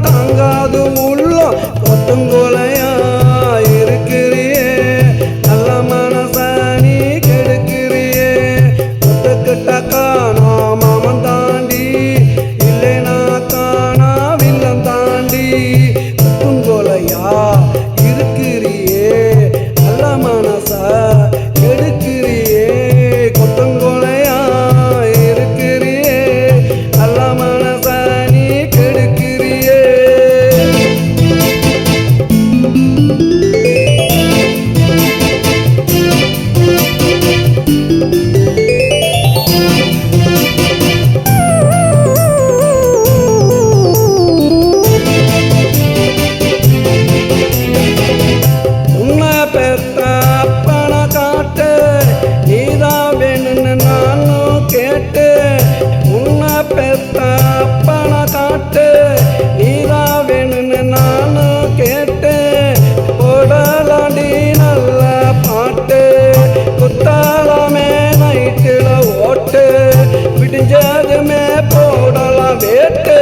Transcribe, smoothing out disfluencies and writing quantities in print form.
தாங்காது உள்ள கொத்துங்கோலையா இருக்கிறியே நல்ல மனச நீ கெடுக்கிறியே கொத்துக்கிட்ட காணா மாமன் தாண்டி இல்லைனா காணா வில்லன் தாண்டி கொத்துங்கோலையா இருக்கிறியே நல்ல மனச கெடுக்கிறியே கொத்துங்கோலையா இருக்கிறியே நல்ல மனச நீ கெடுக்கிறியே. உன்னை பெத்த அப்பனை காட்டு நீதான் வேணும்னு நானும் கேட்டு உன்னை பெத்த அப்பனை காட்டு நீதான் வேணும்னு நானும் கேட்டு போடலாண்டி நல்ல பாட்டு குத்தாலமே நைட்டில் ஓட்டு விடிஞ்சதுமே போடலாம் வேட்டு